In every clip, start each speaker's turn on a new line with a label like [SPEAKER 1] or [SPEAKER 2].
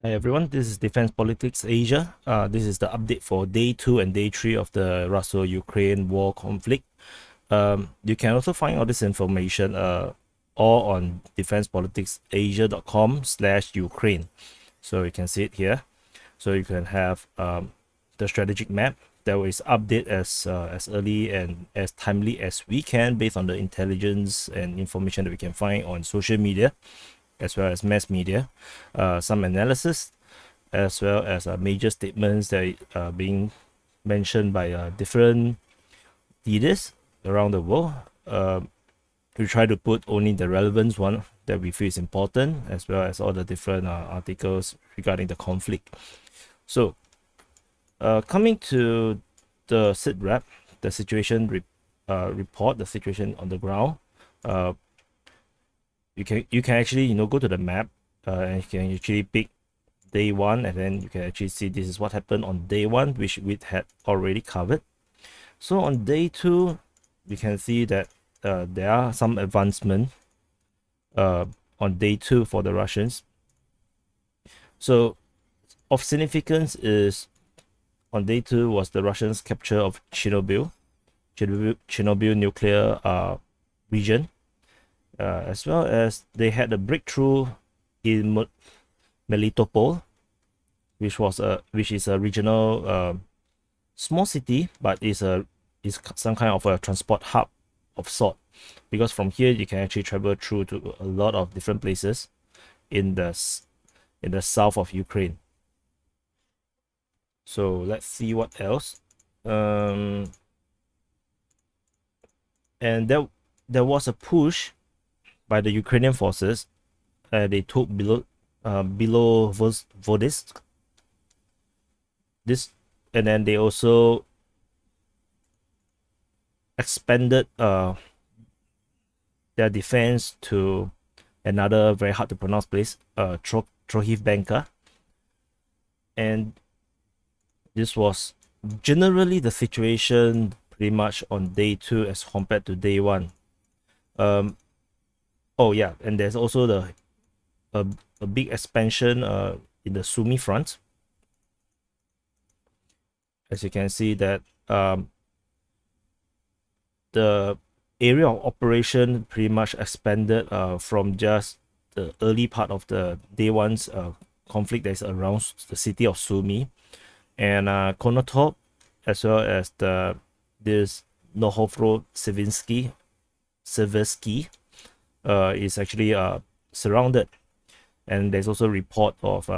[SPEAKER 1] Hi everyone, this is Defense Politics Asia. This is the update for day 2 and day 3 of the Russo-Ukraine war conflict. You can also find all this information all on defensepoliticsasia.com/Ukraine. So you can see it here. So you can have the strategic map that is updated as early and as timely as we can based on the intelligence and information that we can find on social media as well as mass media, some analysis, as well as major statements that are being mentioned by different leaders around the world. We try to put only the relevant one that we feel is important, as well as all the different articles regarding the conflict. So, coming to the SITREP, the situation report, the situation on the ground. You can actually go to the map and you can actually pick day 1, and then you can actually see this is what happened on day 1, which we had already covered. So on day 2, we can see that there are some advancement on day 2 for the Russians. So of significance is on day 2 was the Russians' capture of Chernobyl nuclear region, as well as they had a breakthrough in Melitopol, which is a regional small city, but is some kind of a transport hub of sort, because from here you can actually travel through to a lot of different places in the south of Ukraine. So let's see what else. And there was a push by the Ukrainian forces. They took below Vodsk. This, and then they also expanded their defense to another very hard to pronounce place, Trohivbanka. And this was generally the situation pretty much on day 2 as compared to day 1. Oh yeah, and there's also a big expansion in the Sumy front. As you can see that the area of operation pretty much expanded from just the early part of the day 1's conflict that's around the city of Sumy and Konotop, as well as this Nohovro-Seversky is actually surrounded. And there's also a report of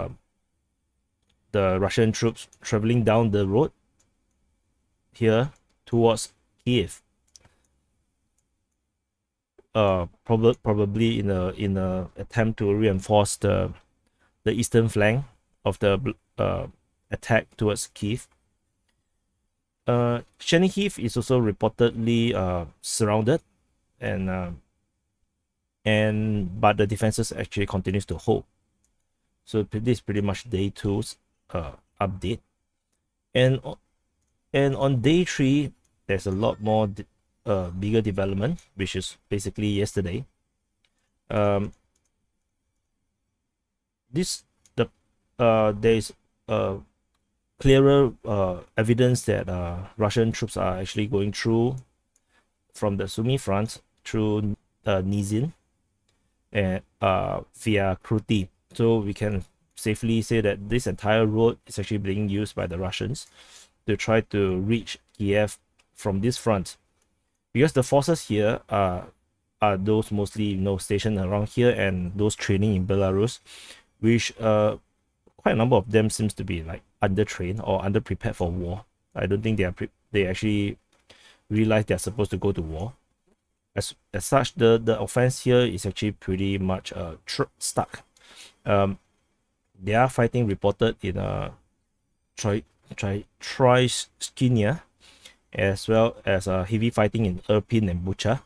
[SPEAKER 1] the Russian troops traveling down the road here towards Kiev. Probably in a attempt to reinforce the eastern flank of the attack towards Kiev. Chernihiv is also reportedly surrounded, but the defenses actually continues to hold. So this is pretty much day 2's update, and on day 3 there's a lot more bigger development, which is basically yesterday. There is clearer evidence that Russian troops are actually going through from the Sumy front through Nizhyn and via Kruty. So we can safely say that this entire road is actually being used by the Russians to try to reach Kiev from this front, because the forces here are those mostly stationed around here and those training in Belarus, which quite a number of them seems to be like undertrained or underprepared for war. I don't think they actually realize they're supposed to go to war. As such, the offense here is actually pretty much stuck. They are fighting reported in Troyskinia, as well as heavy fighting in Irpin and Bucha.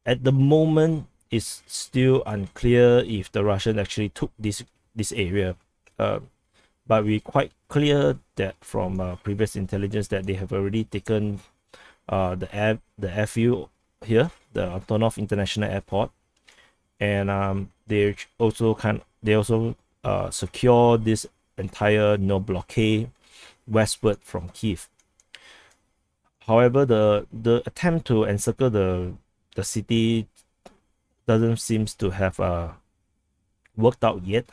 [SPEAKER 1] At the moment, it's still unclear if the Russians actually took this area. But we quite clear that from previous intelligence that they have already taken the airfield here, the Antonov International Airport, and they also they also secure this entire blockade westward from Kiev. However, the attempt to encircle the city doesn't seem to have worked out yet.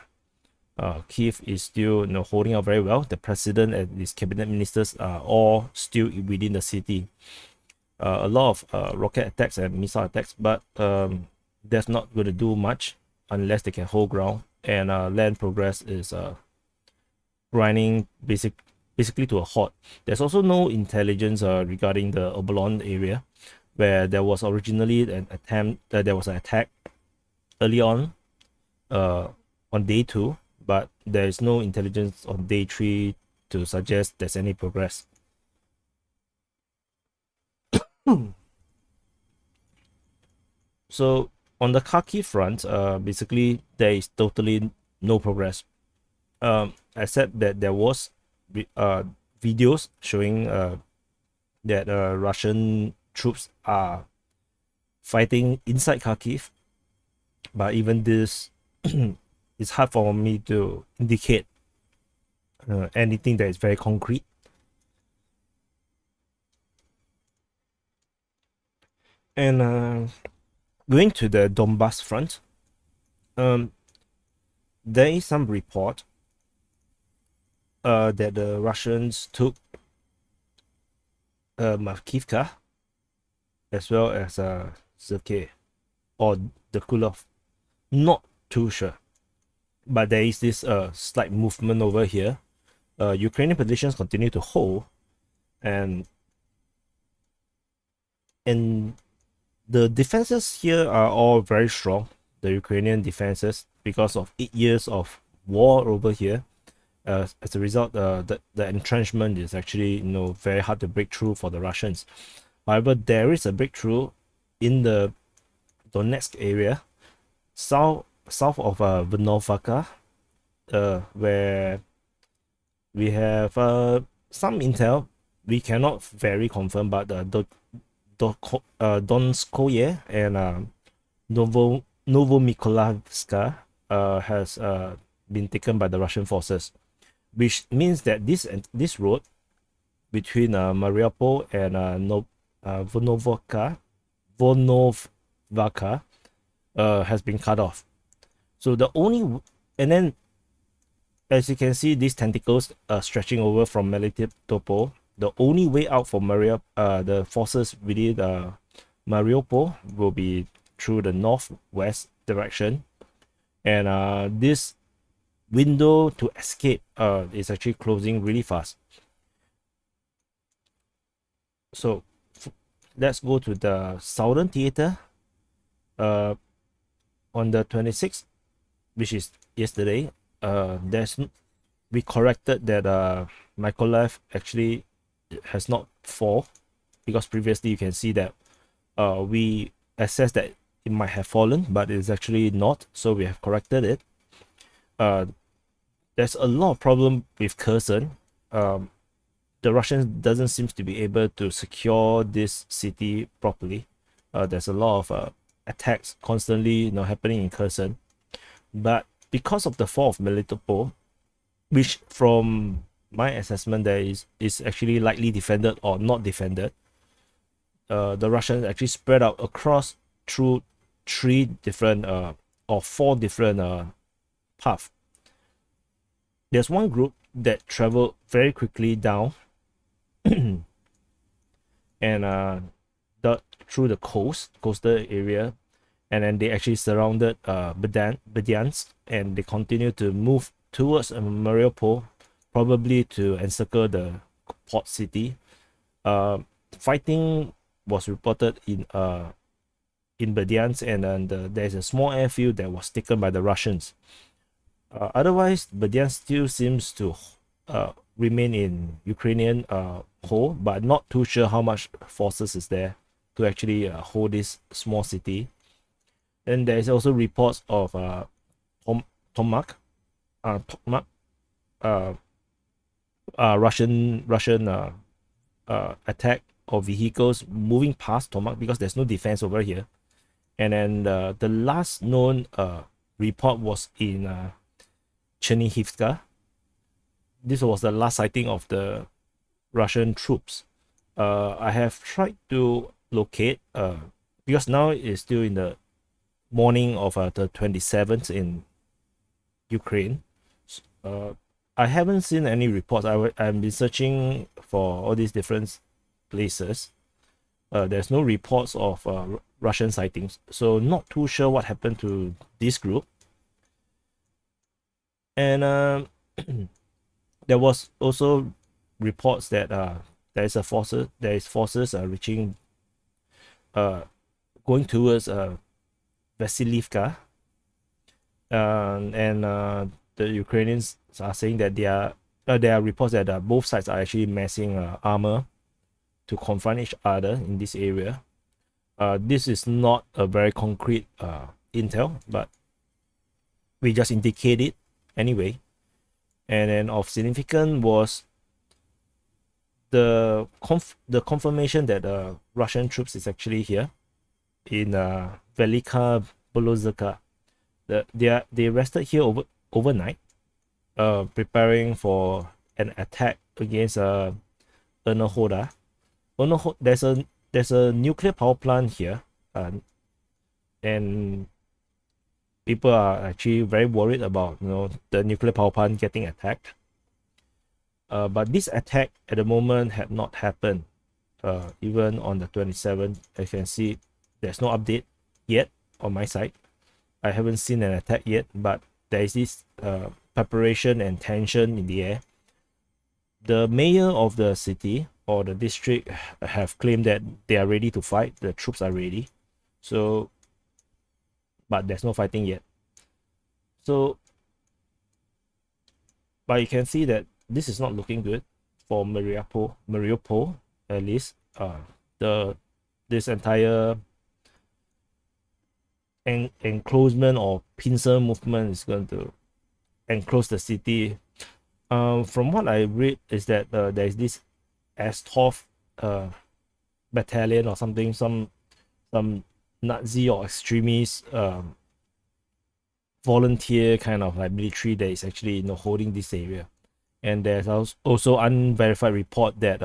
[SPEAKER 1] Kiev is still holding out very well. The president and his cabinet ministers are all still within the city. A lot of rocket attacks and missile attacks, but that's not going to do much unless they can hold ground, and land progress is grinding basically to a halt. There's also no intelligence regarding the Obolon area, where there was originally an attempt, there was an attack early on day 2, but there is no intelligence on day 3 to suggest there's any progress. So on the Kharkiv front, basically there is totally no progress, except that there was videos showing that Russian troops are fighting inside Kharkiv, but even this it's hard for me to indicate anything that is very concrete. And going to the Donbass front, there is some report that the Russians took Makivka as well as Zerke or the Kulov. Not too sure, but there is this slight movement over here. Ukrainian positions continue to hold, and the defenses here are all very strong. The Ukrainian defenses, because of 8 years of war over here. As a result, the entrenchment is actually very hard to break through for the Russians. However, there is a breakthrough in the Donetsk area, south of Vernovka, where we have some intel. We cannot very confirm, but Donskoye and Novomikolavska has been taken by the Russian forces, which means that this road between Mariupol and Vonovka has been cut off. So and then, as you can see, these tentacles stretching over from Melitopol. The only way out for the forces within Mariupol will be through the northwest direction, and this window to escape is actually closing really fast. So let's go to the southern theater. On the 26th, which is yesterday, we corrected that Mykolaiv actually has not fall, because previously you can see that we assessed that it might have fallen, but it's actually not, so we have corrected it. There's a lot of problem with Kherson. The Russians doesn't seem to be able to secure this city properly. There's a lot of attacks constantly happening in Kherson, but because of the fall of Melitopol, which from my assessment there is actually lightly defended or not defended, the Russians actually spread out across through 3 different or 4 different paths. There's one group that traveled very quickly down and through the coastal area, and then they actually surrounded Berdyansk, and they continue to move towards Mariupol, probably to encircle the port city. Fighting was reported in Berdyansk, and then there's a small airfield that was taken by the Russians. Otherwise, Berdyansk still seems to remain in Ukrainian hold, but not too sure how much forces is there to actually hold this small city. And there is also reports of Tomak, Russian attack or vehicles moving past Tomak, because there's no defense over here. And then the last known report was in Chernihivka. This was the last sighting of the Russian troops. I have tried to locate because now it's still in the morning of the 27th in Ukraine. I haven't seen any reports. I've been searching for all these different places. There's no reports of Russian sightings, so not too sure what happened to this group. And there was also reports that there is forces reaching going towards Vasilivka, and the Ukrainians are saying that there are reports that both sides are actually massing armor to confront each other in this area. This is not a very concrete intel, but we just indicate it anyway. And then of significance was the confirmation that Russian troops is actually here in Velika Bolozaka. They rested here overnight, preparing for an attack against Ernohoda. There's a nuclear power plant here, and people are actually very worried about the nuclear power plant getting attacked. But this attack at the moment had not happened. Even on the 27th, I can see there's no update yet on my side. I haven't seen an attack yet, but there is this preparation and tension in the air. The mayor of the city or the district have claimed that they are ready to fight. The troops are ready. So, but there's no fighting yet. So, but you can see that this is not looking good for Mariupol at least. This entire enclosement or pincer movement is going to enclose the city. From what I read is that there is this Astov battalion or something, some Nazi or extremist volunteer kind of like military that is actually holding this area. And there's also unverified report that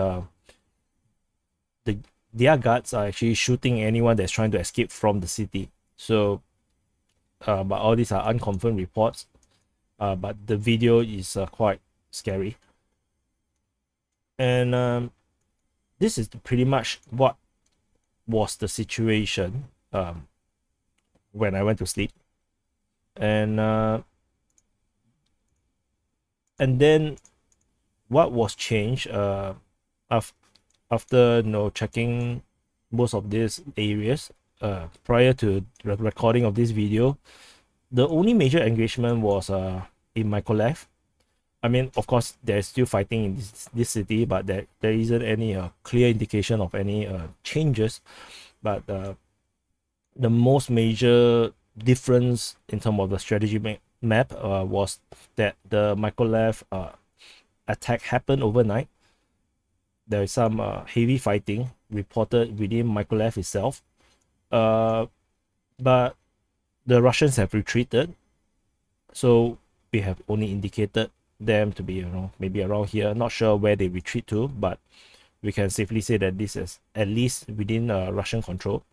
[SPEAKER 1] their guards are actually shooting anyone that's trying to escape from the city. So but all these are unconfirmed reports, but the video is quite scary. And this is pretty much what was the situation when I went to sleep. And then what was changed after checking most of these areas prior to the recording of this video. The only major engagement was in Mykolaiv. I mean, of course, there's still fighting in this city, but there isn't any clear indication of any changes. But the most major difference in terms of the strategy map was that the Mykolaiv attack happened overnight. There is some heavy fighting reported within Mykolaiv itself, but the Russians have retreated, so we have only indicated them to be maybe around here. Not sure where they retreat to, but we can safely say that this is at least within Russian control.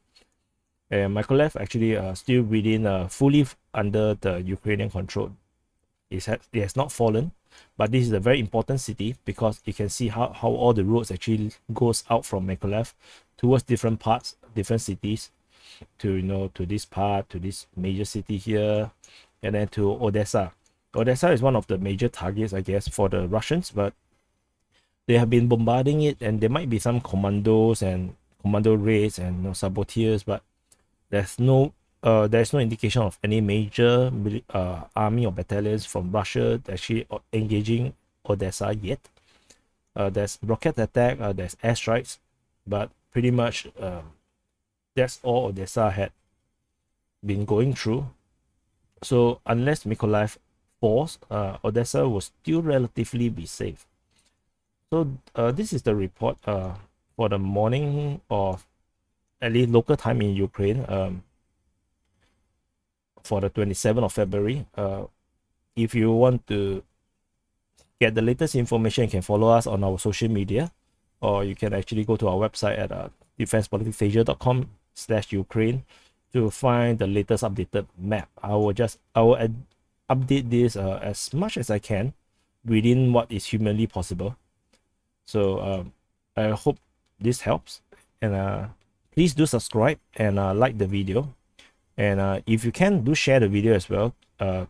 [SPEAKER 1] And Mykolaiv actually still within fully under the Ukrainian control. It has not fallen, but this is a very important city because you can see how all the roads actually goes out from Mykolaiv towards different parts, different cities, to to this part, to this major city here, and then to Odessa. Odessa is one of the major targets, I guess, for the Russians, but they have been bombarding it, and there might be some commandos and commando raids and saboteurs, but there's no indication of any major army or battalions from Russia actually engaging Odessa yet. There's rocket attack, there's airstrikes, but pretty much that's all Odessa had been going through. So unless Mykolaiv falls, Odessa will still relatively be safe. So this is the report for the morning of at least local time in Ukraine. for the 27th of February. If you want to get the latest information, you can follow us on our social media, or you can actually go to our website at defensepoliticsasia.com/Ukraine to find the latest updated map. I will update this as much as I can within what is humanly possible. So I hope this helps, and please do subscribe and like the video, and if you can, do share the video as well. I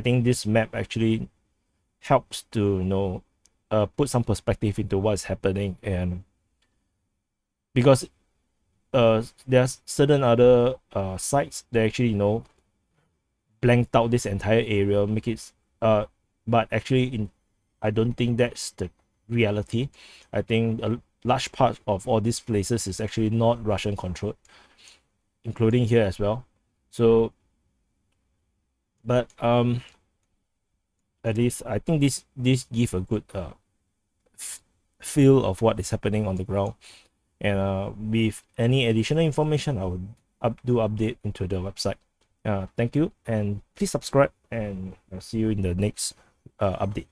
[SPEAKER 1] think this map actually helps to put some perspective into what's happening, and because there's certain other sites that actually blanked out this entire area, make it but actually I don't think that's the reality. I think a large part of all these places is actually not Russian controlled, including here as well. So but at least I think this give a good feel of what is happening on the ground, and with any additional information I will do update into the website. Thank you, and please subscribe, and I'll see you in the next update.